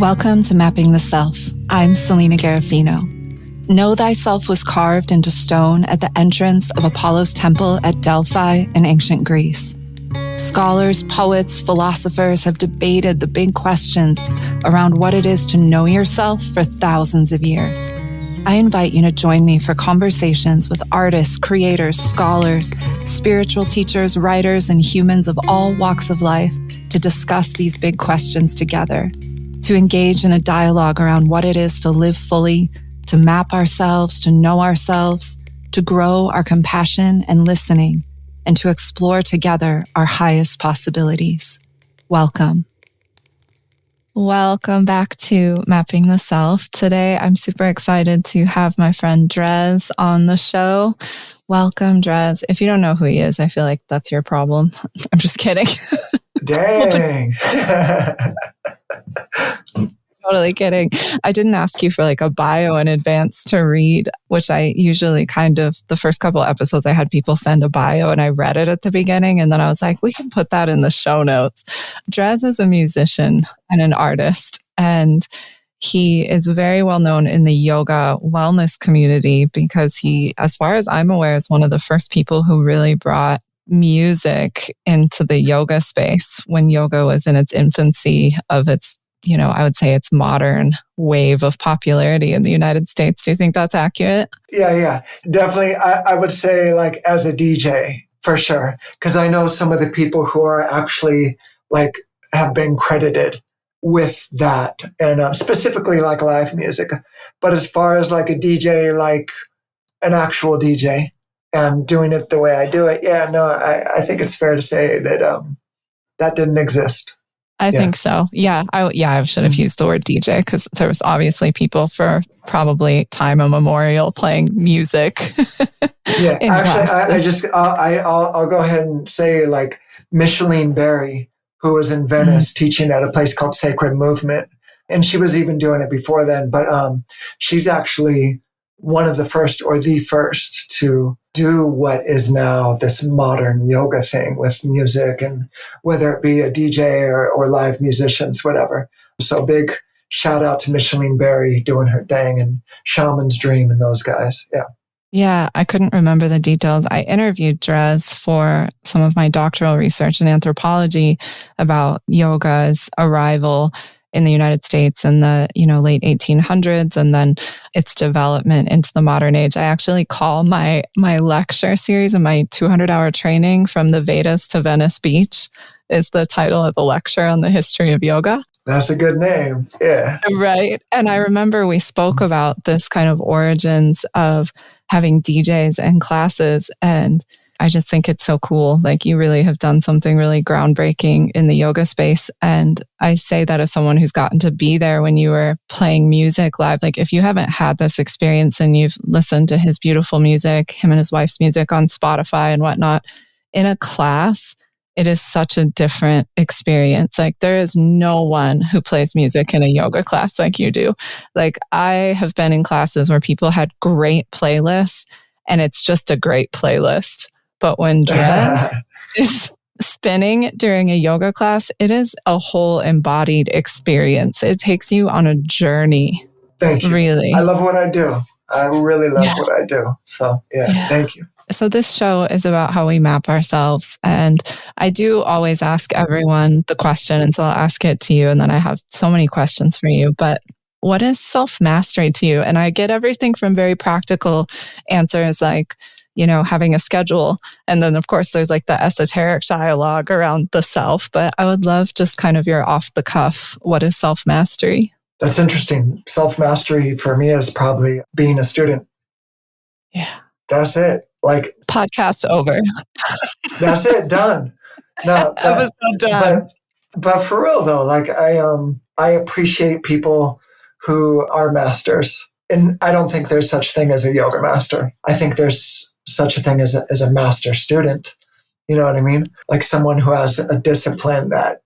Welcome to Mapping the Self. I'm Selena Garofino. Know thyself was carved into stone at the entrance of Apollo's temple at Delphi in ancient Greece. Scholars, poets, philosophers have debated the big questions around what it is to know yourself for thousands of years. I invite you to join me for conversations with artists, creators, scholars, spiritual teachers, writers, and humans of all walks of life to discuss these big questions together, to engage in a dialogue around what it is to live fully, to map ourselves, to know ourselves, to grow our compassion and listening, and to explore together our highest possibilities. Welcome. Welcome back to Mapping the Self. Today, I'm super excited to have my friend Drez on the show. Welcome, Drez. If you don't know who he is, I feel like that's your problem. I'm just kidding. Dang. Totally kidding. I didn't ask you for like a bio in advance to read, which I usually the first couple episodes I had people send a bio and I read it at the beginning. And then I was like, we can put that in the show notes. Drez is a musician and an artist, and he is very well known in the yoga wellness community because he, as far as I'm aware, is one of the first people who really brought music into the yoga space when yoga was in its infancy of its, I would say its modern wave of popularity in the United States. Do you think that's accurate? Yeah. Definitely. I would say like as a DJ, for sure. Because I know some of the people who are actually like have been credited with that, and specifically like live music. But as far as like a DJ, like an actual DJ and doing it the way I do it, I think it's fair to say that that didn't exist. I think so. Yeah. I should have used the word DJ because there was obviously people for probably time immemorial playing music. Yeah. Actually, I'll go ahead and say like Micheline Berry, who was in Venice teaching at a place called Sacred Movement. And she was even doing it before then, but she's actually one of the first or the first to do what is now this modern yoga thing with music, and whether it be a DJ or live musicians, whatever. So big shout out to Micheline Berry doing her thing, and Shaman's Dream and those guys. Yeah. Yeah, I couldn't remember the details. I interviewed Drez for some of my doctoral research in anthropology about yoga's arrival in the United States in the late 1800s, and then its development into the modern age. I actually call my lecture series and my 200-hour training From the Vedas to Venice Beach is the title of the lecture on the history of yoga. That's a good name. Yeah. Right. And I remember we spoke about this kind of origins of having DJs and classes, and I just think it's so cool. Like you really have done something really groundbreaking in the yoga space. And I say that as someone who's gotten to be there when you were playing music live. Like if you haven't had this experience and you've listened to his beautiful music, him and his wife's music on Spotify and whatnot, in a class, it is such a different experience. Like there is no one who plays music in a yoga class like you do. Like I have been in classes where people had great playlists and it's just a great playlist. But when Drez is spinning during a yoga class, it is a whole embodied experience. It takes you on a journey. Thank you. Really. I love what I do. I really love what I do. So thank you. So this show is about how we map ourselves. And I do always ask everyone the question. And so I'll ask it to you. And then I have so many questions for you. But what is self-mastery to you? And I get everything from very practical answers like, having a schedule. And then, of course, there's like the esoteric dialogue around the self. But I would love just kind of your off the cuff. What is self-mastery? That's interesting. Self-mastery for me is probably being a student. Yeah. That's it. Like podcast over. That's it. Done. No, episode done. But for real though, like I appreciate people who are masters. And I don't think there's such thing as a yoga master. I think there's such a thing as a master student. You know what I mean? Like someone who has a discipline that,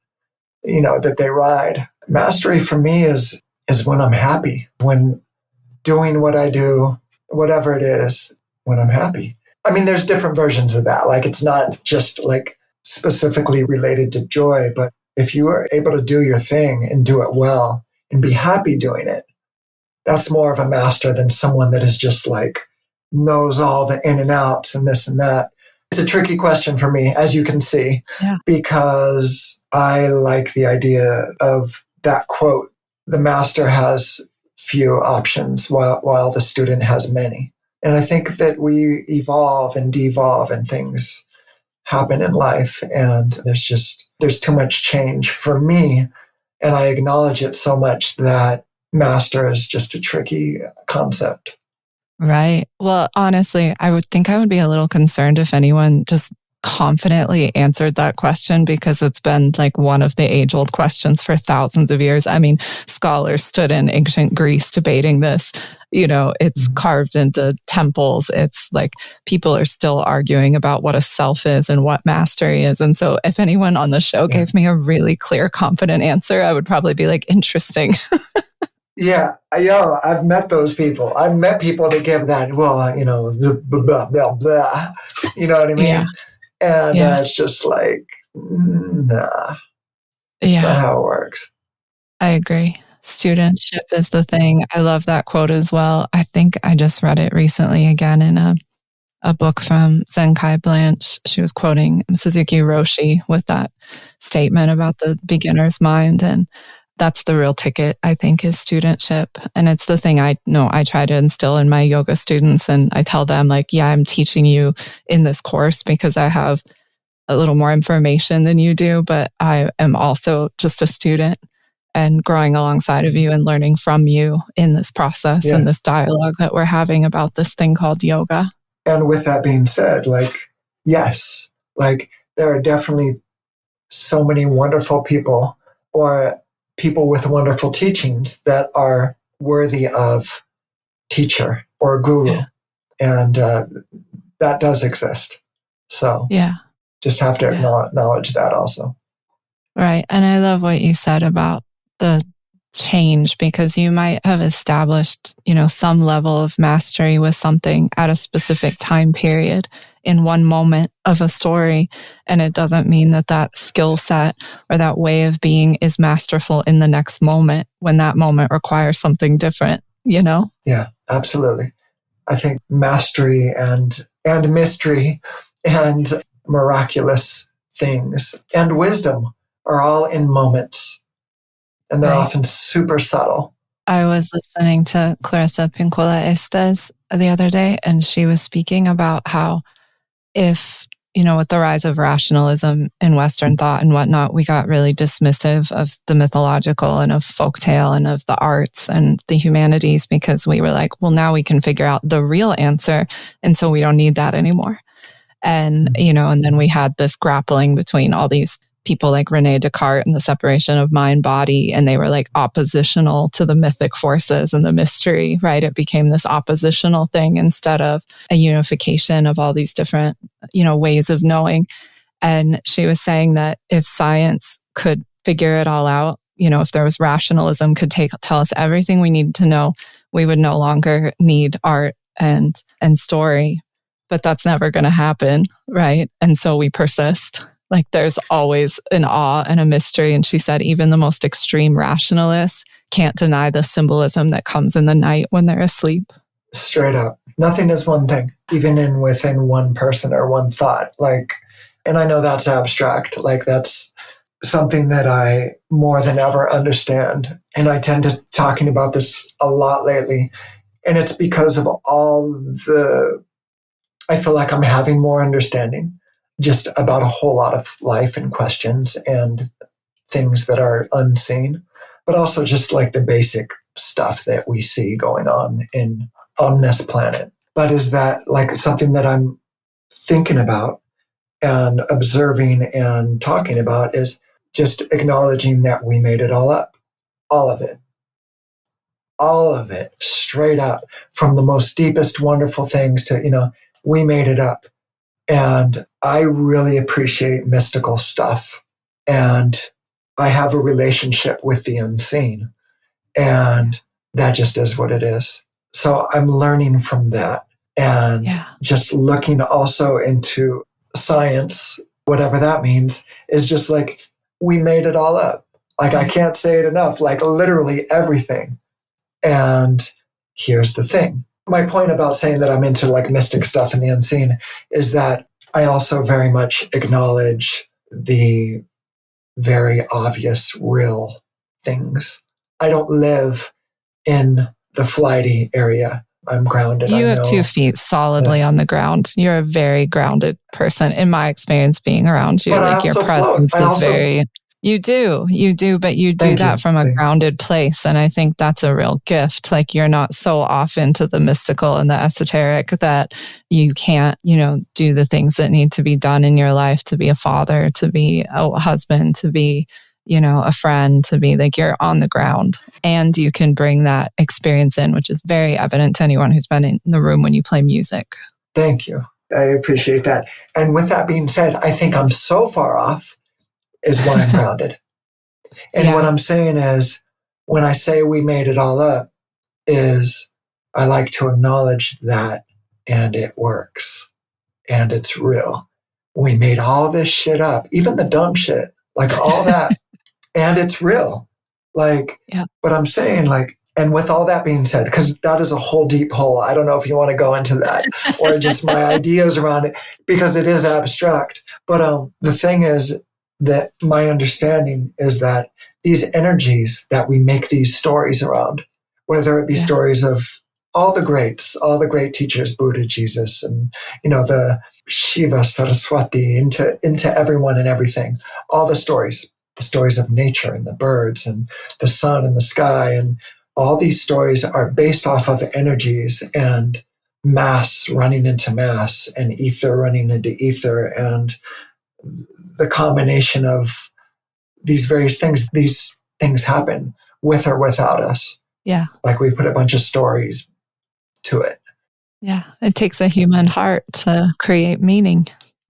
that they ride. Mastery for me is when I'm happy, when doing what I do, whatever it is, when I'm happy. I mean, there's different versions of that. Like it's not just like specifically related to joy, but if you are able to do your thing and do it well, and be happy doing it. That's more of a master than someone that is just like knows all the in and outs and this and that. It's a tricky question for me, as you can see, because I like the idea of that quote, the master has few options while the student has many. And I think that we evolve and devolve and things happen in life. And there's too much change for me. And I acknowledge it so much that master is just a tricky concept. Right. Well, honestly, I would think I would be a little concerned if anyone just confidently answered that question, because it's been like one of the age-old questions for thousands of years. I mean, scholars stood in ancient Greece debating this. It's carved into temples. It's like people are still arguing about what a self is and what mastery is. And so if anyone on the show gave me a really clear, confident answer, I would probably be like, interesting. Yeah, I've met those people. I've met people that give that, blah, blah, blah. You know what I mean? Yeah. And it's just like, nah, it's not how it works. I agree. Studentship is the thing. I love that quote as well. I think I just read it recently again in a book from Zenkai Blanche. She was quoting Suzuki Roshi with that statement about the beginner's mind. And that's the real ticket, I think, is studentship. And it's the thing I try to instill in my yoga students. And I tell them, like, I'm teaching you in this course because I have a little more information than you do, but I am also just a student and growing alongside of you and learning from you in this process and this dialogue that we're having about this thing called yoga. And with that being said, yes, there are definitely so many wonderful people or people with wonderful teachings that are worthy of teacher or guru. Yeah. And that does exist. So just have to acknowledge that also. Right. And I love what you said about the change, because you might have established, some level of mastery with something at a specific time period in one moment of a story. And it doesn't mean that skill set or that way of being is masterful in the next moment when that moment requires something different, Yeah, absolutely. I think mastery and mystery and miraculous things and wisdom are all in moments. And they're often super subtle. I was listening to Clarissa Pinkola Estes the other day, and she was speaking about how if, with the rise of rationalism in Western thought and whatnot, we got really dismissive of the mythological and of folktale and of the arts and the humanities, because we were like, well, now we can figure out the real answer. And so we don't need that anymore. And, and then we had this grappling between all these people like Rene Descartes and the separation of mind body, and they were like oppositional to the mythic forces and the mystery, right? It became this oppositional thing instead of a unification of all these different, ways of knowing. And she was saying that if science could figure it all out, if there was rationalism could tell us everything we need to know, we would no longer need art and story. But that's never going to happen, right? And so we persist. Like there's always an awe and a mystery. And she said, even the most extreme rationalists can't deny the symbolism that comes in the night when they're asleep. Straight up. Nothing is one thing, even within one person or one thought. And I know that's abstract. That's something that I more than ever understand. And I tend to talking about this a lot lately. And it's because of I feel like I'm having more understanding just about a whole lot of life and questions and things that are unseen, but also just the basic stuff that we see going on on this planet. But is that something that I'm thinking about and observing and talking about is just acknowledging that we made it all up, all of it, straight up, from the most deepest, wonderful things to, we made it up. And I really appreciate mystical stuff. And I have a relationship with the unseen. And that just is what it is. So I'm learning from that. And just looking also into science, whatever that means, is just we made it all up. Like, I can't say it enough, like literally everything. And here's the thing. My point about saying that I'm into like mystic stuff and the unseen is that I also very much acknowledge the very obvious, real things. I don't live in the flighty area. I'm grounded. You have 2 feet solidly on the ground. You're a very grounded person, in my experience being around you. But like your presence is very... You do, but you do that from a grounded place. And I think that's a real gift. Like, you're not so off into the mystical and the esoteric that you can't, do the things that need to be done in your life, to be a father, to be a husband, to be, a friend, to be like, you're on the ground, and you can bring that experience in, which is very evident to anyone who's been in the room when you play music. Thank you. I appreciate that. And with that being said, I think I'm so far off is why I'm grounded. And what I'm saying is, when I say we made it all up, is I like to acknowledge that, and it works, and it's real. We made all this shit up, even the dumb shit, like all that, and it's real. Like, but I'm saying, like, and with all that being said, because that is a whole deep hole. I don't know if you want to go into that or just my ideas around it, because it is abstract. But the thing is, that my understanding is that these energies that we make these stories around, whether it be stories of all the greats, all the great teachers, Buddha, Jesus, and, the Shiva, Saraswati, into everyone and everything, all the stories of nature and the birds and the sun and the sky, and all these stories are based off of energies and mass running into mass and ether running into ether, and the combination of these various things, these things happen with or without us. Yeah. Like, we put a bunch of stories to it. Yeah. It takes a human heart to create meaning.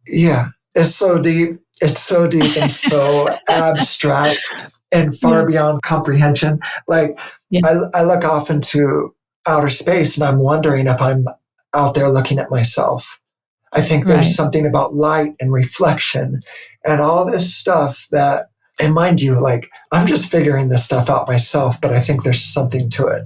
Yeah. It's so deep. It's so deep and so abstract and far beyond comprehension. Like, I look off into outer space, and I'm wondering if I'm out there looking at myself. I think there's something about light and reflection and all this stuff that, and mind you, like, I'm just figuring this stuff out myself, but I think there's something to it.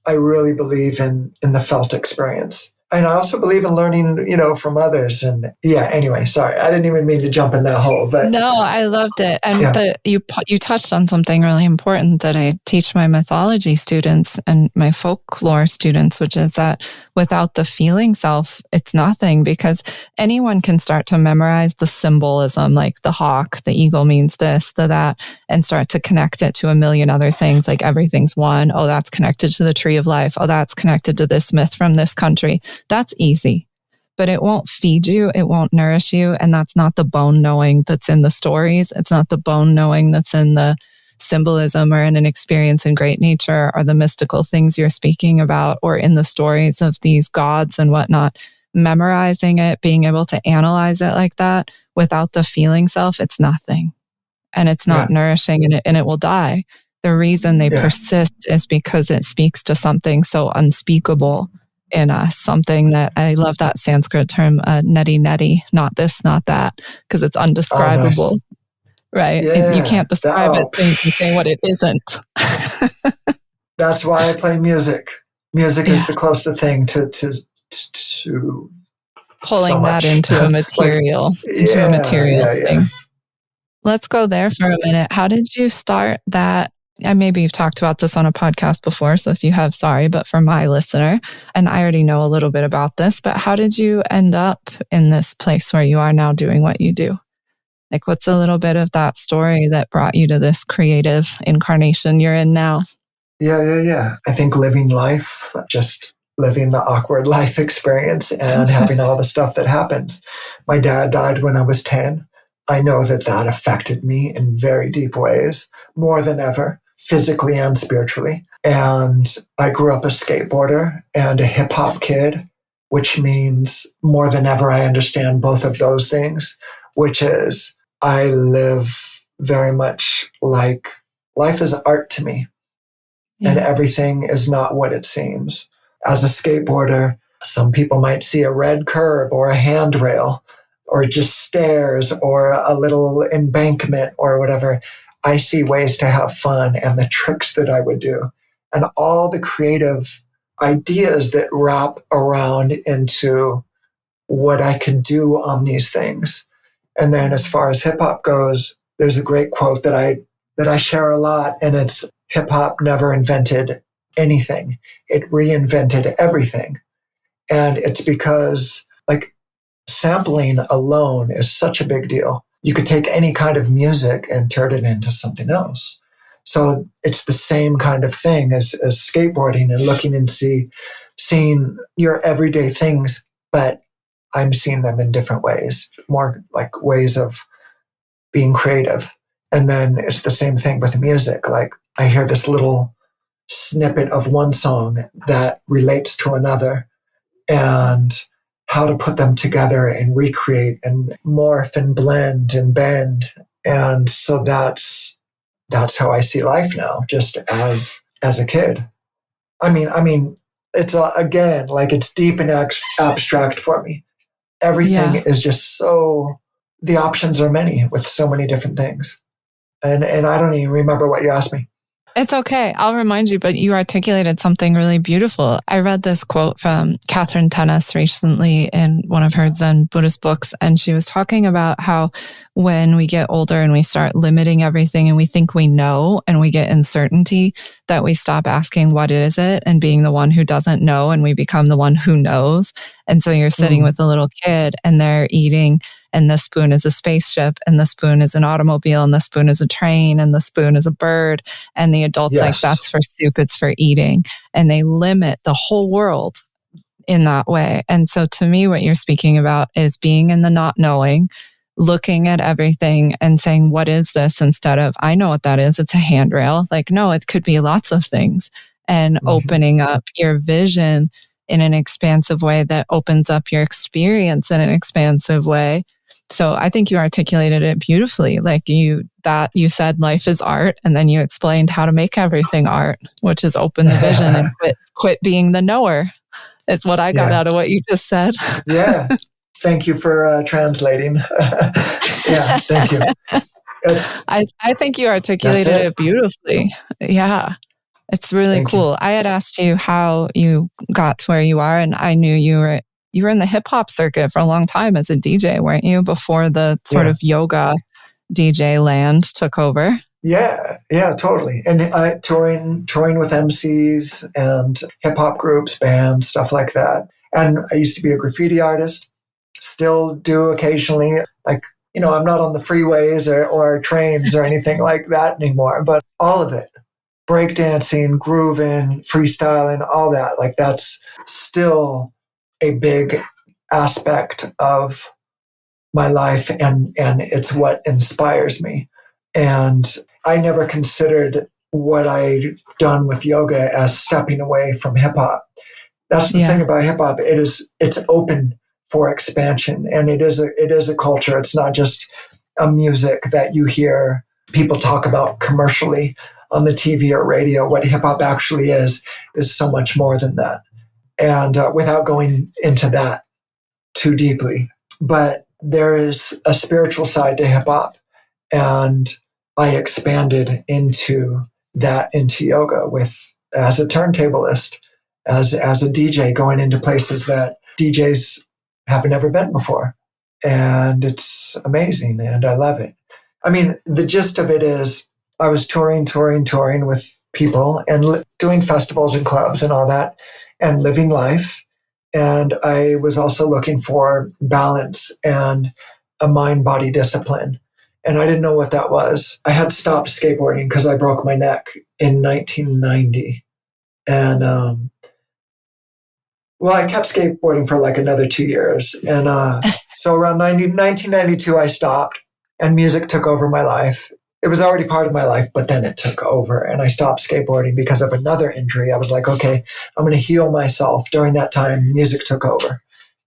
I really believe in the felt experience. And I also believe in learning, from others. And anyway, sorry, I didn't even mean to jump in that hole. But no, I loved it. And you touched on something really important that I teach my mythology students and my folklore students, which is that without the feeling self, it's nothing, because anyone can start to memorize the symbolism, like the hawk, the eagle means this, that, and start to connect it to a million other things, like everything's one. Oh, that's connected to the tree of life. Oh, that's connected to this myth from this country. That's easy, but it won't feed you. It won't nourish you. And that's not the bone knowing that's in the stories. It's not the bone knowing that's in the symbolism or in an experience in great nature or the mystical things you're speaking about or in the stories of these gods and whatnot. Memorizing it, being able to analyze it like that without the feeling self, it's nothing. And it's not nourishing, and it will die. The reason they persist is because it speaks to something so unspeakable in us, something that, I love that Sanskrit term, neti neti, not this, not that, because it's undescribable. Oh, nice. Right? Yeah, you can't describe it, so you can say what it isn't. That's why I play music. Music is the closest thing to pulling so that into a material, thing. Let's go there for a minute. How did you start that? And maybe you've talked about this on a podcast before, so if you have, sorry, but for my listener, and I already know a little bit about this, but how did you end up in this place where you are now doing what you do? Like, what's a little bit of that story that brought you to this creative incarnation you're in now? Yeah. I think living life, just living the awkward life experience and having all the stuff that happens. My dad died when I was 10. I know that affected me in very deep ways, more than ever, physically and spiritually. And I grew up a skateboarder and a hip hop kid, which means more than ever I understand both of those things, which is I live very much like life is art to me. Yeah. And everything is not what it seems. As a skateboarder, some people might see a red curb or a handrail or just stairs or a little embankment or whatever. I see ways to have fun and the tricks that I would do and all the creative ideas that wrap around into what I can do on these things. And then as far as hip hop goes, there's a great quote that I share a lot, and it's hip hop never invented anything. It reinvented everything. And it's because like sampling alone is such a big deal. You could take any kind of music and turn it into something else. So it's the same kind of thing as skateboarding and looking and seeing your everyday things, but I'm seeing them in different ways, more like ways of being creative. And then it's the same thing with music. Like I hear this little snippet of one song that relates to another, and how to put them together and recreate and morph and blend and bend. And so that's how I see life now, just as a kid. I mean, it's again, like it's deep and abstract for me. Everything is just so, the options are many with so many different things. And I don't even remember what you asked me. It's okay. I'll remind you, but you articulated something really beautiful. I read this quote from Catherine Tennis recently in one of her Zen Buddhist books, and she was talking about how when we get older and we start limiting everything and we think we know and we get uncertainty, that we stop asking what is it and being the one who doesn't know, and we become the one who knows. And so you're sitting with a little kid and they're eating, and the spoon is a spaceship, and the spoon is an automobile, and the spoon is a train, and the spoon is a bird. And the adult's like, that's for soup, it's for eating. And they limit the whole world in that way. And so to me, what you're speaking about is being in the not knowing, looking at everything and saying, what is this? Instead of, I know what that is. It's a handrail. Like, no, it could be lots of things. And opening up your vision in an expansive way that opens up your experience in an expansive way. So I think you articulated it beautifully. Like you said life is art, and then you explained how to make everything art, which is open the vision and quit being the knower. Is what I got out of what you just said. Yeah. Thank you for translating. Yeah, thank you. I think you articulated it beautifully. Yeah. It's really cool. I had asked you how you got to where you are, and I knew you were in the hip hop circuit for a long time as a DJ, weren't you? Before the sort of yoga DJ land took over. Yeah, totally. And touring with MCs and hip hop groups, bands, stuff like that. And I used to be a graffiti artist, still do occasionally. Like, I'm not on the freeways or trains or anything like that anymore, but all of it. Breakdancing, grooving, freestyling, all that. Like that's still a big aspect of my life, and it's what inspires me. And I never considered what I've done with yoga as stepping away from hip hop. That's the thing about hip hop. It's open for expansion, and it is a culture. It's not just a music that you hear people talk about commercially on the TV or radio. What hip hop actually is so much more than that. And without going into that too deeply, but there is a spiritual side to hip hop, and I expanded into yoga as a turntablist, as a DJ, going into places that DJs have never been before, and it's amazing, and I love it. I mean, the gist of it is I was touring with people and doing festivals and clubs and all that, and living life. And I was also looking for balance and a mind-body discipline. And I didn't know what that was. I had stopped skateboarding because I broke my neck in 1990. And, I kept skateboarding for like another 2 years. And so around 1992, I stopped, and music took over my life. It was already part of my life, but then it took over, and I stopped skateboarding because of another injury. I was like, okay, I'm going to heal myself. During that time, music took over.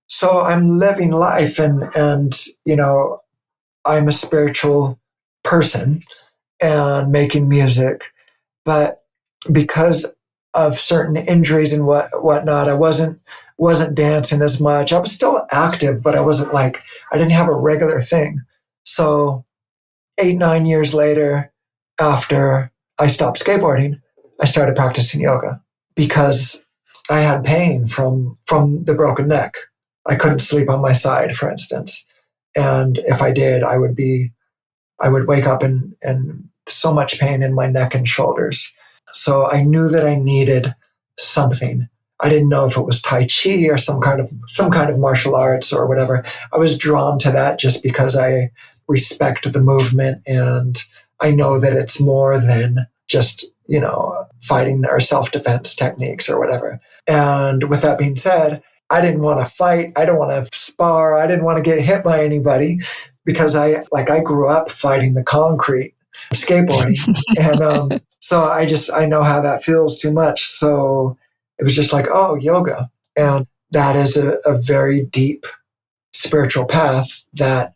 So I'm living life, and I'm a spiritual person and making music, but because of certain injuries and whatnot, I wasn't dancing as much. I was still active, but I didn't have a regular thing. So 8-9 years later, after I stopped skateboarding, I started practicing yoga because I had pain from the broken neck. I couldn't sleep on my side, for instance. And if I did, I would wake up in so much pain in my neck and shoulders. So I knew that I needed something. I didn't know if it was Tai Chi or some kind of martial arts or whatever. I was drawn to that just because I respect the movement, and I know that it's more than just, fighting or self-defense techniques or whatever. And with that being said, I didn't want to fight. I don't want to spar. I didn't want to get hit by anybody because I grew up fighting the concrete, skateboarding. And so I know how that feels too much. So it was just like, oh, yoga. And that is a very deep spiritual path that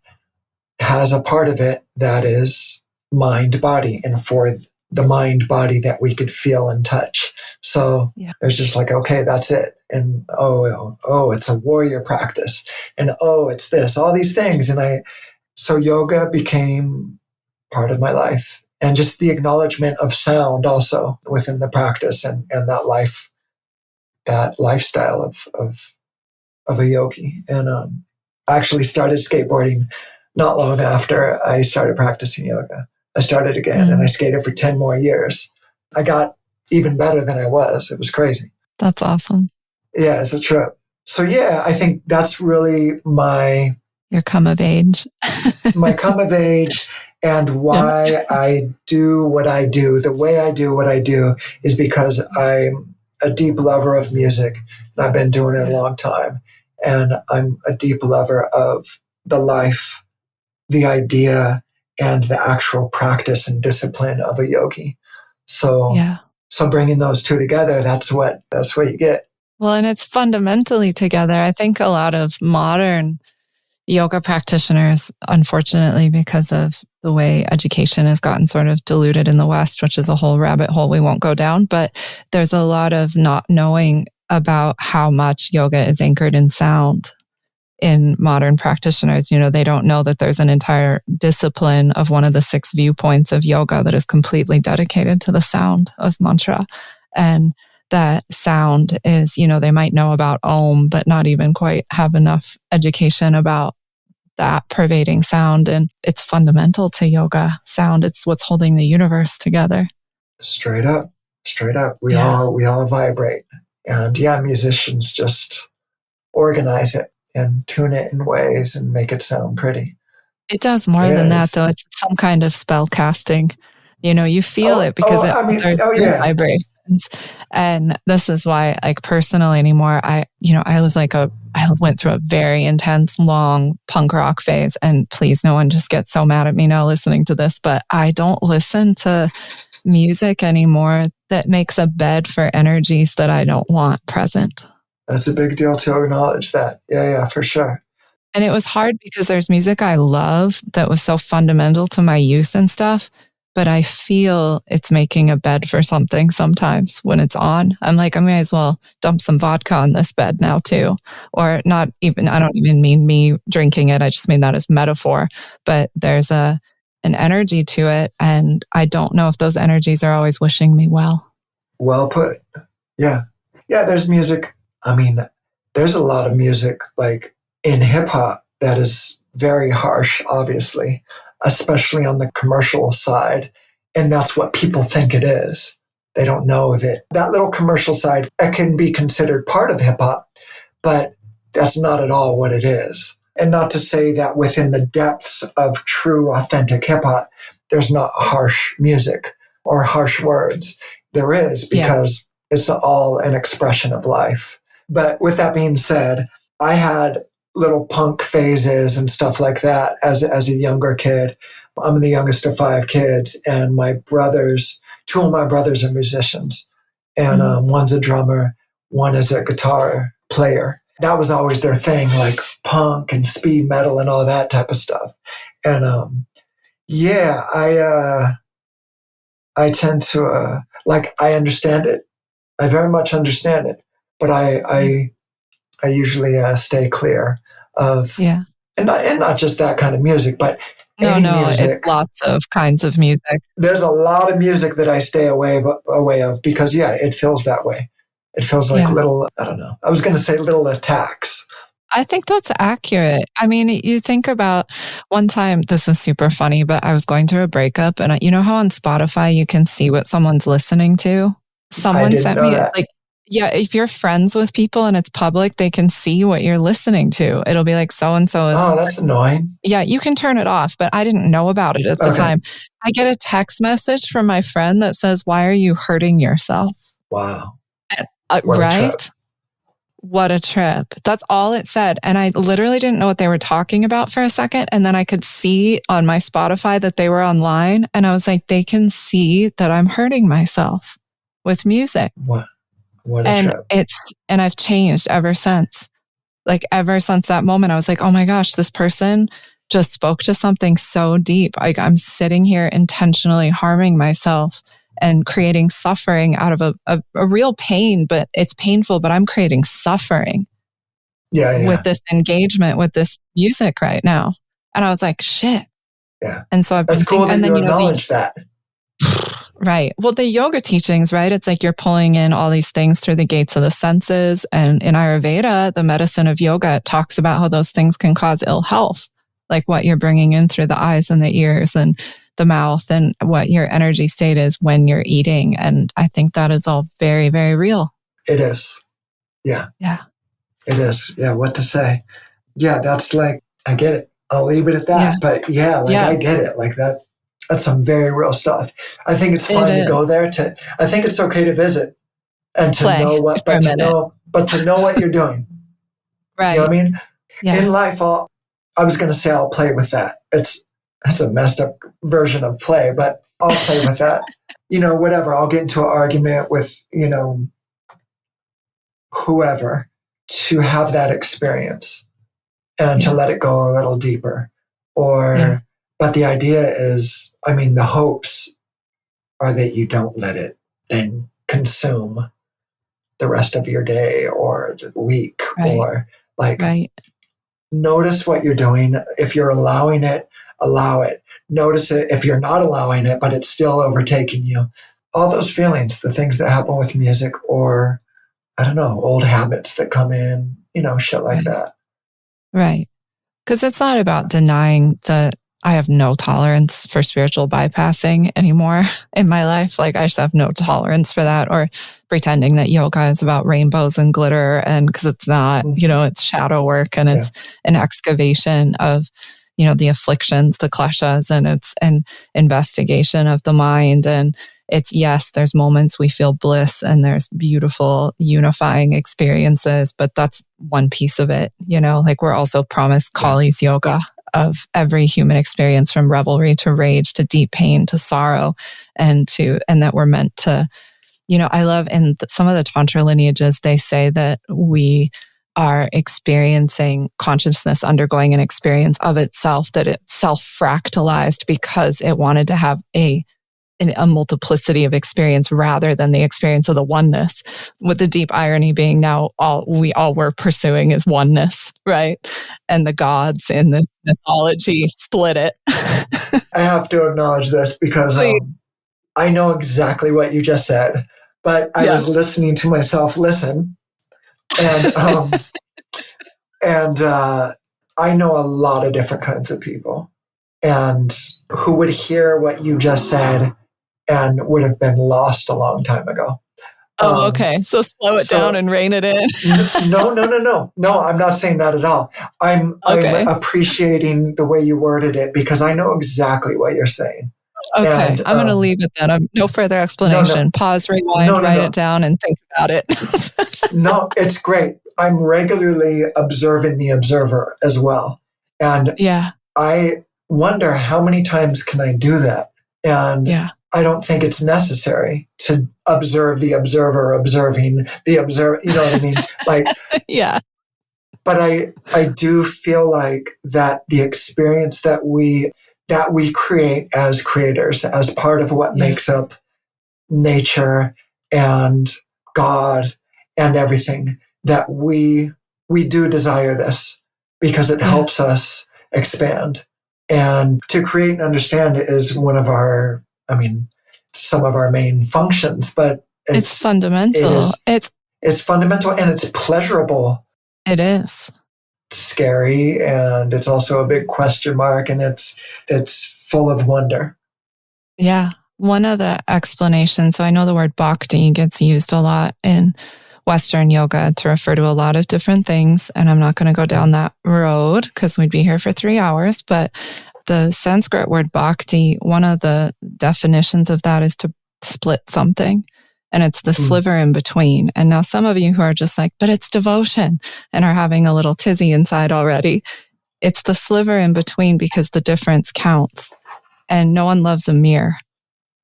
has a part of it that is mind body, and for the mind body that we could feel and touch. So it was just like, okay, that's it. And oh, it's a warrior practice. And oh, it's this, all these things. And so yoga became part of my life, and just the acknowledgement of sound also within the practice, and that lifestyle of a yogi. And I actually started skateboarding not long after I started practicing yoga. I started again and I skated for 10 more years. I got even better than I was. It was crazy. That's awesome. Yeah, it's a trip. So yeah, I think that's really your come of age. my come of age, and why I do what I do. The way I do what I do is because I'm a deep lover of music, and I've been doing it a long time. And I'm a deep lover of the life, the idea, and the actual practice and discipline of a yogi. So bringing those two together, that's what you get. Well, and it's fundamentally together. I think a lot of modern yoga practitioners, unfortunately, because of the way education has gotten sort of diluted in the West, which is a whole rabbit hole we won't go down, but there's a lot of not knowing about how much yoga is anchored in sound in modern practitioners. They don't know that there's an entire discipline of one of the 6 viewpoints of yoga that is completely dedicated to the sound of mantra. And that sound is, they might know about Om, but not even quite have enough education about that pervading sound. And it's fundamental to yoga. Sound, it's what's holding the universe together. Straight up. We all vibrate. And musicians just organize it and tune it in ways and make it sound pretty. It does more than that, though. It's some kind of spell casting. You feel it because it vibrations. And this is why, personally anymore, I went through a very intense, long punk rock phase. And please, no one just gets so mad at me now listening to this, but I don't listen to music anymore that makes a bed for energies that I don't want present. That's a big deal to acknowledge that. Yeah, for sure. And it was hard because there's music I love that was so fundamental to my youth and stuff, but I feel it's making a bed for something sometimes when it's on. I'm like, I may as well dump some vodka on this bed now too. Or not even, I don't even mean me drinking it. I just mean that as metaphor. But there's an energy to it. And I don't know if those energies are always wishing me well. Well put. Yeah, there's music. There's a lot of music in hip hop that is very harsh, obviously, especially on the commercial side. And that's what people think it is. They don't know that little commercial side, it can be considered part of hip hop, but that's not at all what it is. And not to say that within the depths of true, authentic hip hop, there's not harsh music or harsh words. There is, because it's all an expression of life. But with that being said, I had little punk phases and stuff like that as a younger kid. I'm the youngest of 5 kids, and two of my brothers are musicians. And one's a drummer, one is a guitar player. That was always their thing, like punk and speed metal and all that type of stuff. And I tend to, I understand it. I very much understand it. But I usually stay clear of and not just that kind of music, but No, any music. It's lots of kinds of music. There's a lot of music that I stay away of because, it feels that way. It feels like little, I don't know. I was going to say little attacks. I think that's accurate. I mean, you think about one time, this is super funny, but I was going through a breakup, and you know how on Spotify you can see what someone's listening to? Someone sent me like, if you're friends with people and it's public, they can see what you're listening to. It'll be like so-and-so is. Oh, that's annoying. Yeah, you can turn it off, but I didn't know about it at the time. I get a text message from my friend that says, "Why are you hurting yourself?" Wow. Right? What a trip. That's all it said. And I literally didn't know what they were talking about for a second. And then I could see on my Spotify that they were online. And I was like, they can see that I'm hurting myself with music. What a trip. And I've changed ever since. Like ever since that moment, I was like, oh my gosh, this person just spoke to something so deep. Like I'm sitting here intentionally harming myself and creating suffering out of a real pain, but it's painful, but I'm creating suffering with this engagement, with this music right now. And I was like, shit. Yeah. And so that's cool that you acknowledge that. Right. Well, the yoga teachings, right? It's like you're pulling in all these things through the gates of the senses. And in Ayurveda, the medicine of yoga, it talks about how those things can cause ill health, like what you're bringing in through the eyes and the ears and the mouth and what your energy state is when you're eating. And I think that is all very, very real. It is. Yeah. Yeah. It is. Yeah. What to say? Yeah. That's like, I get it. I'll leave it at that. Yeah. But I get it. Like that's some very real stuff. I think it's fun to go there I think it's okay to visit and to know but to know what you're doing. Right. You know what I mean? Yeah. In life, I was going to say I'll play with that. That's a messed up version of play, but I'll play with that. Whatever. I'll get into an argument with, whoever to have that experience and to let it go a little deeper. But the idea is, the hopes are that you don't let it then consume the rest of your day or the week or notice what you're doing. If you're allowing it, allow it. Notice it if you're not allowing it, but it's still overtaking you. All those feelings, the things that happen with music or, I don't know, old habits that come in, shit like that. Right. Because it's not about denying that I have no tolerance for spiritual bypassing anymore in my life. Like I just have no tolerance for that, or pretending that yoga is about rainbows and glitter. And because it's not, it's shadow work and it's an excavation of, the afflictions, the kleshas, and it's an investigation of the mind. And it's, yes, there's moments we feel bliss and there's beautiful unifying experiences, but that's one piece of it. Like we're also promised Kali's yoga of every human experience, from revelry to rage to deep pain to sorrow, and that we're meant to, I love in some of the Tantra lineages, they say that we are experiencing consciousness undergoing an experience of itself, that it's self-fractalized because it wanted to have a multiplicity of experience rather than the experience of the oneness, with the deep irony being now we all were pursuing is oneness, right? And the gods in the mythology split it. I have to acknowledge this because I know exactly what you just said, but I was listening to myself listen. And I know a lot of different kinds of people and who would hear what you just said and would have been lost a long time ago. Oh, okay. So slow it down and rein it in. No. No, I'm not saying that at all. I'm appreciating the way you worded it because I know exactly what you're saying. Okay, and, I'm going to leave it then. No further explanation. No. Pause, rewind, write it down, and think about it. No, it's great. I'm regularly observing the observer as well. And I wonder how many times can I do that? And I don't think it's necessary to observe the observer observing the observer. You know what I mean? Like, But I do feel like that the experience that we create as creators, as part of what makes up nature and God and everything, that we do desire this because it helps us expand. And to create and understand is one of our, some of our main functions, but it's fundamental. It's fundamental and it's pleasurable. It is. Scary, and it's also a big question mark, and it's full of wonder. Yeah. One of the explanations, so I know the word bhakti gets used a lot in Western yoga to refer to a lot of different things, and I'm not going to go down that road because we'd be here for 3 hours, but the Sanskrit word bhakti, one of the definitions of that is to split something. And it's the sliver in between. And now some of you who are just like, but it's devotion, and are having a little tizzy inside already. It's the sliver in between because the difference counts. And no one loves a mirror.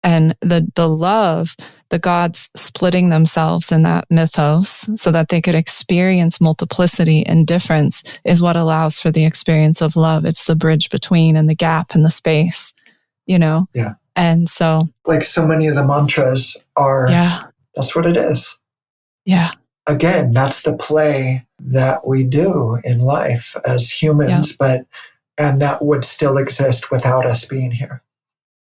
And the love, the gods splitting themselves in that mythos so that they could experience multiplicity and difference is what allows for the experience of love. It's the bridge between and the gap and the space, Yeah. And so, like so many of the mantras are, that's what it is. Yeah. Again, that's the play that we do in life as humans, and that would still exist without us being here.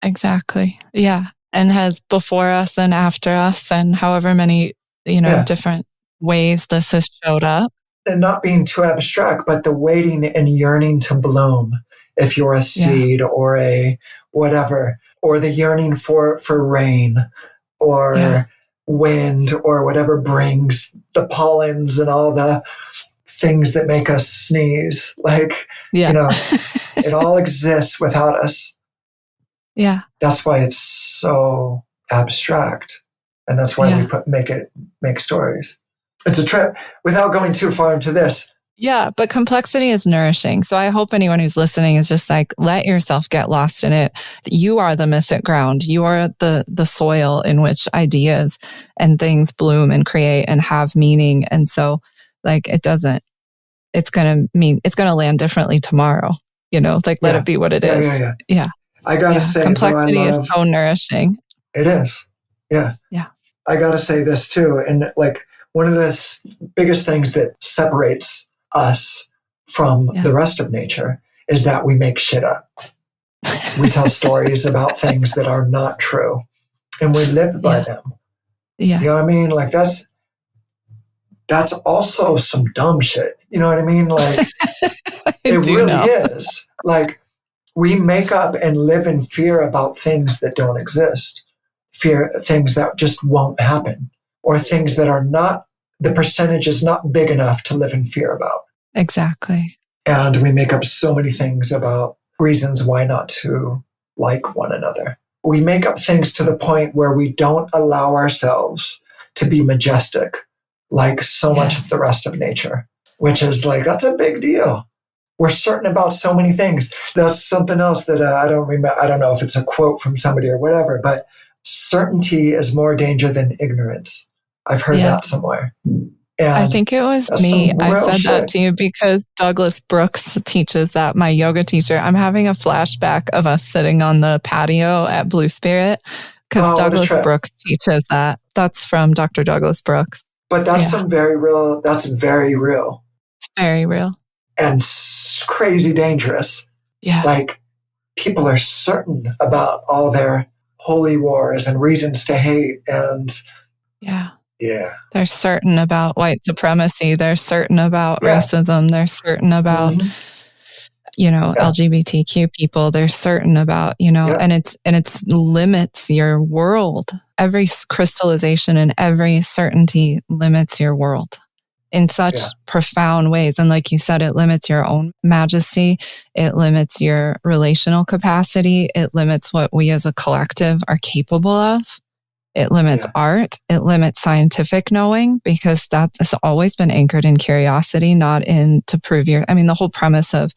Exactly. Yeah. And has before us and after us and however many, different ways this has showed up. And not being too abstract, but the waiting and yearning to bloom. If you're a seed or a whatever, or the yearning for rain or wind or whatever brings the pollens and all the things that make us sneeze. It all exists without us. Yeah. That's why it's so abstract. And that's why we make stories. It's a trip without going too far into this. Yeah, but complexity is nourishing. So I hope anyone who's listening is just like, let yourself get lost in it. You are the mythic ground. You are the soil in which ideas and things bloom and create and have meaning. And so it's going to land differently tomorrow, let it be what it is. Yeah. I got to say, complexity is so nourishing. It is. Yeah. Yeah. I got to say this too. And one of the biggest things that separates us from the rest of nature is that we make shit up. We tell stories about things that are not true, and we live by them. Yeah. You know what I mean? That's also some dumb shit. You know what I mean? It really is. We make up and live in fear about things that don't exist. Things that just won't happen, or things that are not, the percentage is not big enough to live in fear about. Exactly. And we make up so many things about reasons why not to like one another. We make up things to the point where we don't allow ourselves to be majestic like so much of the rest of nature, which is that's a big deal. We're certain about so many things. That's something else that I don't remember. I don't know if it's a quote from somebody or whatever, but certainty is more danger than ignorance. I've heard that somewhere. And I think it was me. I said that to you because Douglas Brooks teaches that, my yoga teacher. I'm having a flashback of us sitting on the patio at Blue Spirit because Douglas Brooks teaches that. That's from Dr. Douglas Brooks. But that's that's very real. It's very real. And crazy dangerous. Yeah. People are certain about all their holy wars and reasons to hate and they're certain about white supremacy. They're certain about racism. They're certain about LGBTQ people. They're certain about and it's limits your world. Every crystallization and every certainty limits your world in such profound ways. And like you said, it limits your own majesty. It limits your relational capacity. It limits what we as a collective are capable of. It limits art. It limits scientific knowing because that has always been anchored in curiosity, not in to prove the whole premise of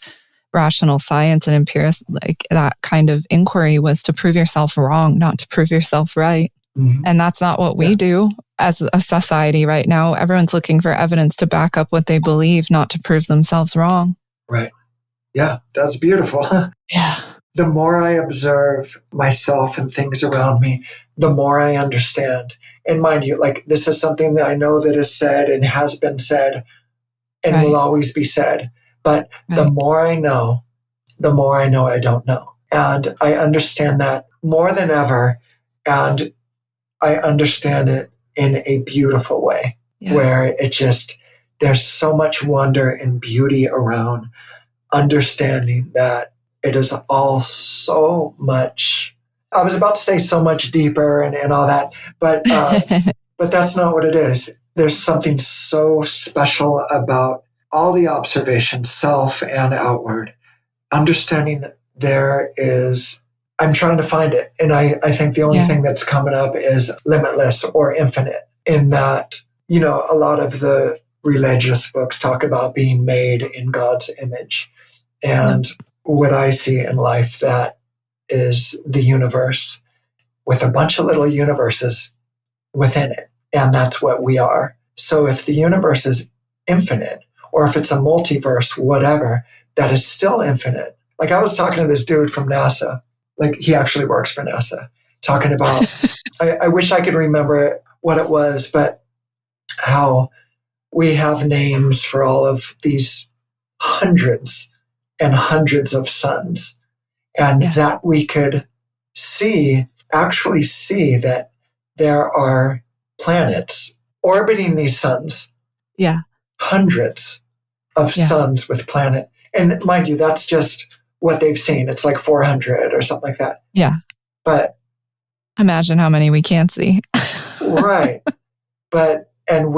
rational science and empiricism, that kind of inquiry was to prove yourself wrong, not to prove yourself right. Mm-hmm. And that's not what we do as a society right now. Everyone's looking for evidence to back up what they believe, not to prove themselves wrong. Right. Yeah, that's beautiful. Yeah. The more I observe myself and things around me, the more I understand. And mind you, this is something that I know that is said and has been said and will always be said. But the more I know I don't know. And I understand that more than ever. And I understand it in a beautiful way where there's so much wonder and beauty around understanding that it is all so much, I was about to say so much deeper and all that, but that's not what it is. There's something so special about all the observations, self and outward, understanding there is, I'm trying to find it. And I think the only thing that's coming up is limitless or infinite, in that, a lot of the religious books talk about being made in God's image. And what I see in life, that is the universe with a bunch of little universes within it. And that's what we are. So if the universe is infinite, or if it's a multiverse, whatever, that is still infinite. Like I was talking to this dude from NASA, like he actually works for NASA, talking about, I wish I could remember what it was, but how we have names for all of these hundreds and hundreds of suns, and that we could actually see that there are planets orbiting these suns. Yeah. Hundreds of suns with planet. And mind you, that's just what they've seen. It's like 400 or something like that. Yeah. But imagine how many we can't see. Right. And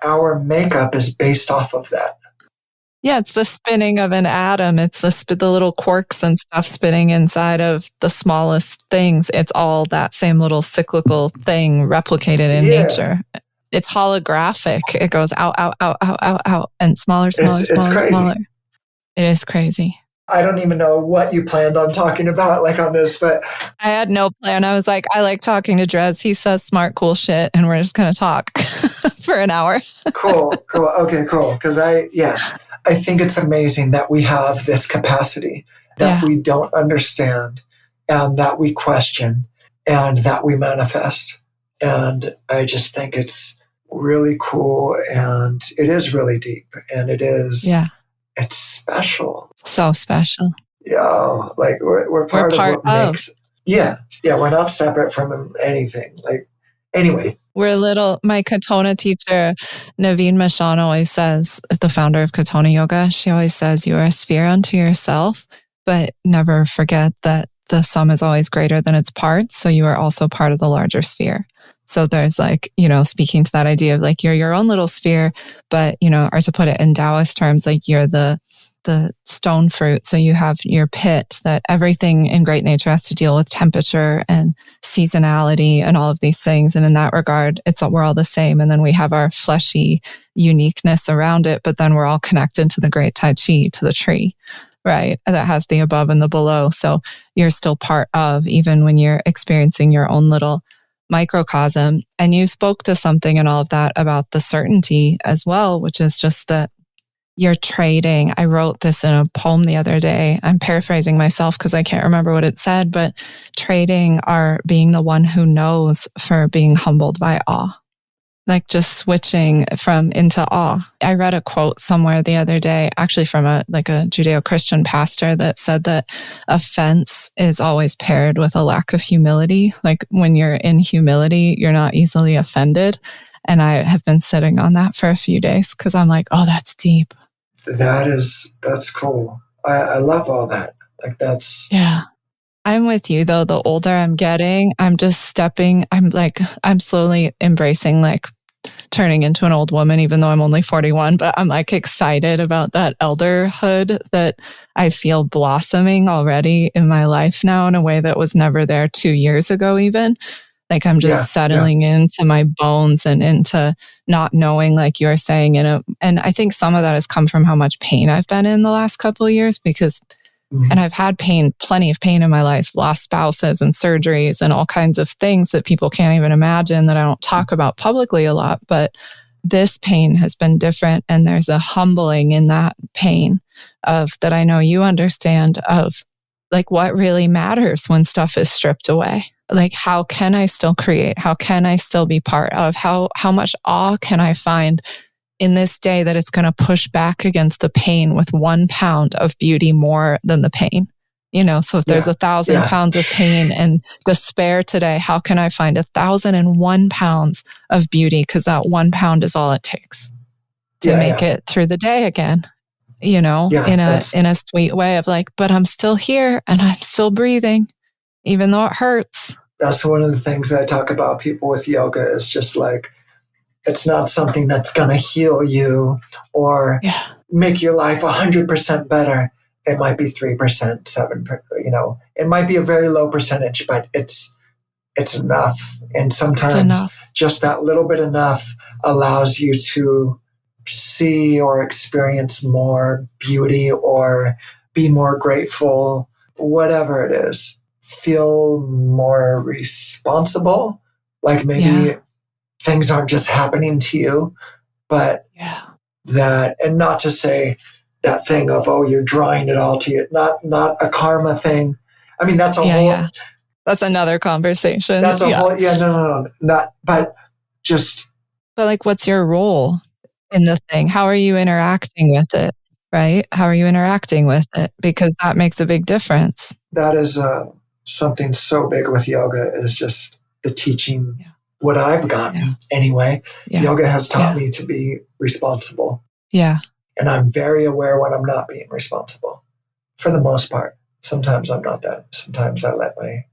our makeup is based off of that. Yeah, it's the spinning of an atom. It's the little quarks and stuff spinning inside of the smallest things. It's all that same little cyclical thing replicated in nature. It's holographic. It goes out, and smaller. It's crazy. Smaller. It is crazy. I don't even know what you planned on talking about, like on this, but I had no plan. I was like, I like talking to Drez. He says smart, cool shit, and we're just going to talk for an hour. Cool. Okay, cool. Because I think it's amazing that we have this capacity that we don't understand, and that we question, and that we manifest. And I just think it's really cool, and it is really deep, and it is, it's special. So special. Yeah, like we're part of what makes. Yeah, we're not separate from anything. Like, anyway. My Katona teacher, Naveen Mishan, always says, the founder of Katona Yoga, she always says, you are a sphere unto yourself, but never forget that the sum is always greater than its parts. So you are also part of the larger sphere. So there's like, speaking to that idea of like, you're your own little sphere, but, or to put it in Taoist terms, like you're the stone fruit. So you have your pit, that everything in great nature has to deal with temperature and seasonality and all of these things. And in that regard, we're all the same. And then we have our fleshy uniqueness around it, but then we're all connected to the great Tai Chi, to the tree, right? That has the above and the below. So you're still part of, even when you're experiencing your own little microcosm. And you spoke to something and all of that about the certainty as well, which is just that you're trading. I wrote this in a poem the other day. I'm paraphrasing myself because I can't remember what it said, but trading are being the one who knows for being humbled by awe. Like just switching into awe. I read a quote somewhere the other day, actually from a Judeo-Christian pastor, that said that offense is always paired with a lack of humility. Like when you're in humility, you're not easily offended. And I have been sitting on that for a few days because I'm like, oh, that's deep. That's cool. I love all that. Like that's... Yeah. I'm with you though. The older I'm getting, I'm slowly embracing like turning into an old woman, even though I'm only 41, but I'm like excited about that elderhood that I feel blossoming already in my life now in a way that was never there 2 years ago even. Like I'm just settling into my bones and into not knowing, like you were saying, and I think some of that has come from how much pain I've been in the last couple of years because, and I've had plenty of pain in my life, lost spouses and surgeries and all kinds of things that people can't even imagine that I don't talk about publicly a lot. But this pain has been different. And there's a humbling in that pain that I know you understand of like what really matters when stuff is stripped away. Like, how can I still create? How can I still be part of? How much awe can I find in this day that it's going to push back against the pain with 1 pound of beauty more than the pain. So if there's 1,000 pounds of pain and despair today, how can I find 1,001 pounds of beauty? Because that 1 pound is all it takes to make it through the day again. In a sweet way of like, but I'm still here and I'm still breathing, even though it hurts. That's one of the things that I talk about people with yoga is just like, it's not something that's going to heal you or make your life 100% better. It might be 3%, 7%, it might be a very low percentage, but it's enough. And sometimes just that little bit enough allows you to see or experience more beauty or be more grateful, whatever it is. Feel more responsible. Like maybe things aren't just happening to you, but that, and not to say that thing of, oh, you're drawing it all to you. Not a karma thing. I mean, that's a whole... Yeah. That's another conversation. That's a whole... Yeah, no. Not... But just... But like, what's your role in the thing? How are you interacting with it, right? How are you interacting with it? Because that makes a big difference. That is something so big with yoga is just the teaching. Yeah. What I've gotten anyway. Yeah. Yoga has taught me to be responsible. Yeah. And I'm very aware when I'm not being responsible, for the most part. Sometimes I'm not that. Sometimes I let my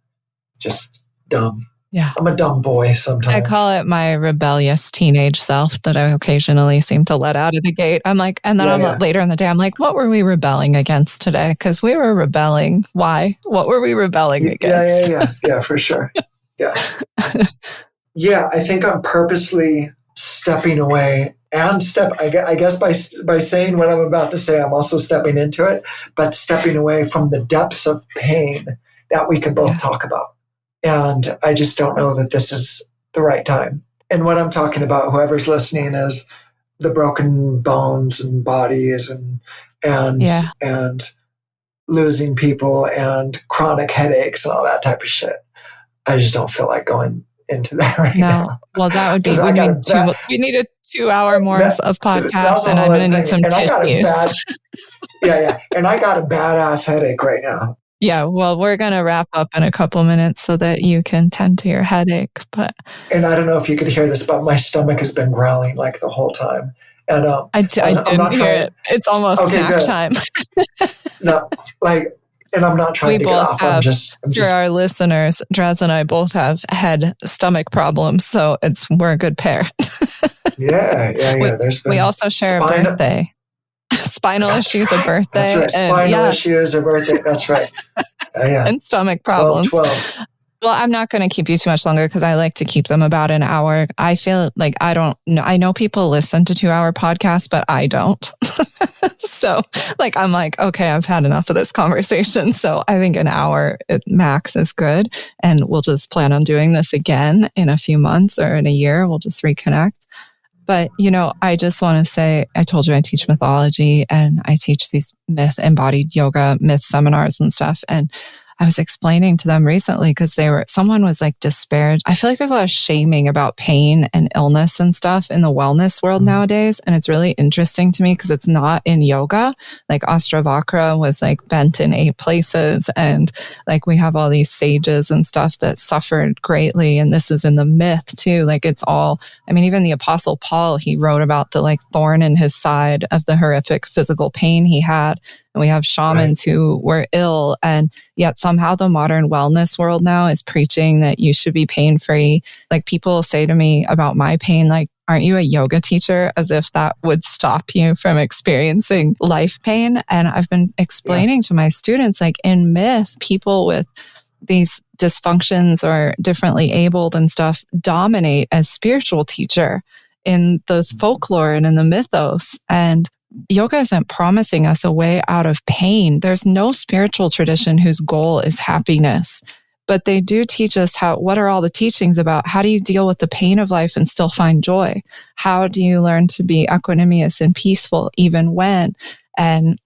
just dumb. Yeah. I'm a dumb boy sometimes. I call it my rebellious teenage self that I occasionally seem to let out of the gate. I'm like, and then later in the day, I'm like, what were we rebelling against today? Because we were rebelling. Why? What were we rebelling against? Yeah, for sure. Yeah. Yeah, I think I'm purposely stepping away and I guess by saying what I'm about to say, I'm also stepping into it, but stepping away from the depths of pain that we can both talk about. And I just don't know that this is the right time. And what I'm talking about, whoever's listening, is the broken bones and bodies and losing people and chronic headaches and all that type of shit. I just don't feel like going into that right now. Well, that would be, we need a 2-hour more of podcast and I'm going to need some tissues. And I got a badass headache right now. Yeah, well, we're going to wrap up in a couple minutes so that you can tend to your headache. And I don't know if you could hear this, but my stomach has been growling like the whole time. And I didn't hear it. It's almost snack time. No, like, and I'm not trying to get off. I'm just for our listeners, Drez and I both have had stomach problems, so we're a good pair. Yeah. We also share a birthday. Spinal issues, a birthday. That's right. Spinal issues, a birthday. That's right. And stomach problems. 12. Well, I'm not going to keep you too much longer because I like to keep them about an hour. I feel like I don't know. I know people listen to 2-hour podcasts, but I don't. So I'm like, okay, I've had enough of this conversation. So I think an hour max is good. And we'll just plan on doing this again in a few months or in a year. We'll just reconnect. But, I just want to say, I told you I teach mythology and I teach these embodied yoga myth seminars and stuff. And I was explaining to them recently because someone was like disparaged. I feel like there's a lot of shaming about pain and illness and stuff in the wellness world nowadays. And it's really interesting to me because it's not in yoga. Like Ashravakra was like bent in 8 places. And like we have all these sages and stuff that suffered greatly. And this is in the myth too. Like it's all, even the Apostle Paul, he wrote about the like thorn in his side of the horrific physical pain he had. And we have shamans who were ill, and yet somehow the modern wellness world now is preaching that you should be pain-free. Like people say to me about my pain, like, aren't you a yoga teacher? As if that would stop you from experiencing life pain. And I've been explaining to my students, like in myth, people with these dysfunctions or differently abled and stuff dominate as spiritual teacher in the folklore and in the mythos. And yoga isn't promising us a way out of pain. There's no spiritual tradition whose goal is happiness, but they do teach us what are all the teachings about? How do you deal with the pain of life and still find joy? How do you learn to be equanimous and peaceful even when? And,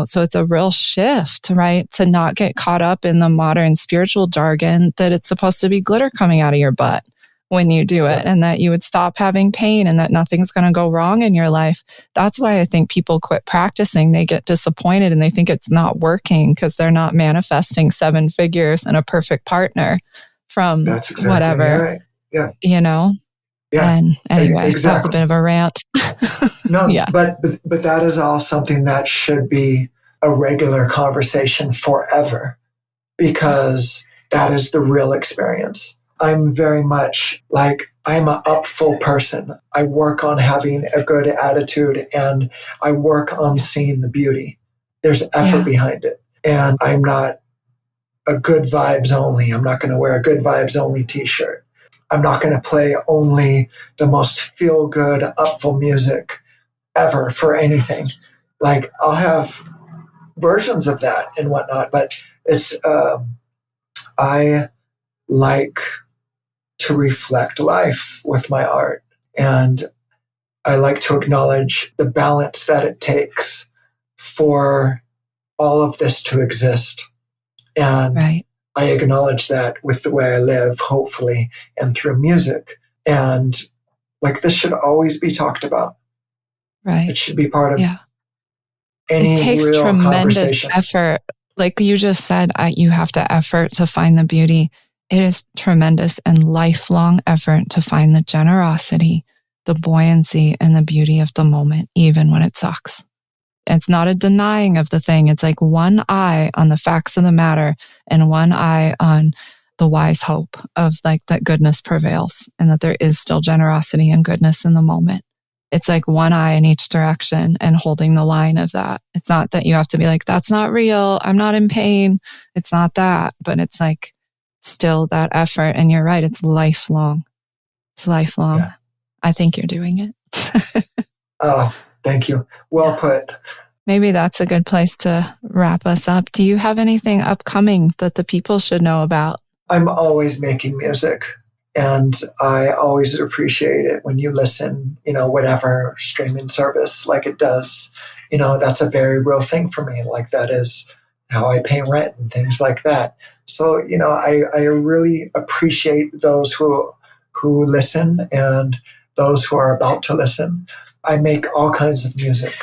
so it's a real shift, right? To not get caught up in the modern spiritual jargon that it's supposed to be glitter coming out of your butt. when you do it, and that you would stop having pain and that nothing's going to go wrong in your life. That's why I think people quit practicing. They get disappointed and they think it's not working because they're not manifesting 7 figures and a perfect partner from whatever, right. Yeah. you know? Yeah. And anyway, that was a bit of a rant. No, but that is all something that should be a regular conversation forever, because that is the real experience. I'm very much like, I'm an upful person. I work on having a good attitude and I work on seeing the beauty. There's effort behind it. And I'm not a good vibes only. I'm not going to wear a good vibes only t-shirt. I'm not going to play only the most feel good, upful music ever for anything. Like, I'll have versions of that and whatnot, but it's, I like to reflect life with my art. And I like to acknowledge the balance that it takes for all of this to exist. And I acknowledge that with the way I live, hopefully, and through music. And like, this should always be talked about. Right. It should be part of any It takes real tremendous effort. Like you just said, you have to effort to find the beauty. It is tremendous and lifelong effort to find the generosity, the buoyancy, and the beauty of the moment, even when it sucks. It's not a denying of the thing. It's like one eye on the facts of the matter and one eye on the wise hope of like that goodness prevails and that there is still generosity and goodness in the moment. It's like one eye in each direction and holding the line of that. It's not that you have to be like, that's not real. I'm not in pain. It's not that, but it's like still that effort. And you're right. It's lifelong. It's lifelong. Yeah. I think you're doing it. Oh, thank you. Well put. Maybe that's a good place to wrap us up. Do you have anything upcoming that the people should know about? I'm always making music. And I always appreciate it when you listen, whatever streaming service like it does. That's a very real thing for me. Like, that is how I pay rent and things like that. So, I really appreciate those who listen and those who are about to listen. I make all kinds of music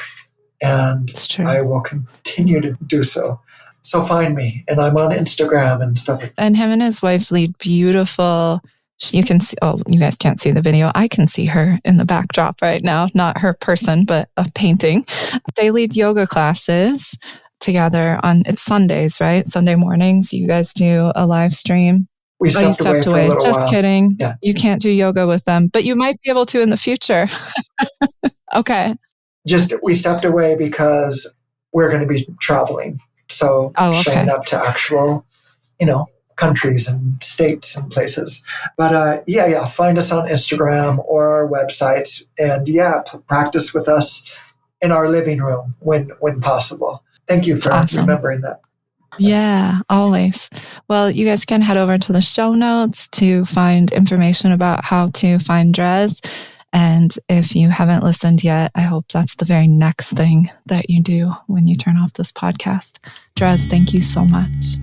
and I will continue to do so. So find me, and I'm on Instagram and stuff like that. And him and his wife lead beautiful. You can see, you guys can't see the video. I can see her in the backdrop right now. Not her person, but a painting. They lead yoga classes together it's Sundays, right? Sunday mornings. You guys do a live stream. We stepped away for a little Just while. kidding. Yeah. You can't do yoga with them, but you might be able to in the future. Okay. We stepped away because we're going to be traveling. So showing up to actual, countries and states and places. But find us on Instagram or our websites, and practice with us in our living room when possible. Thank you for remembering that. Yeah, always. Well, you guys can head over to the show notes to find information about how to find Drez. And if you haven't listened yet, I hope that's the very next thing that you do when you turn off this podcast. Drez, thank you so much.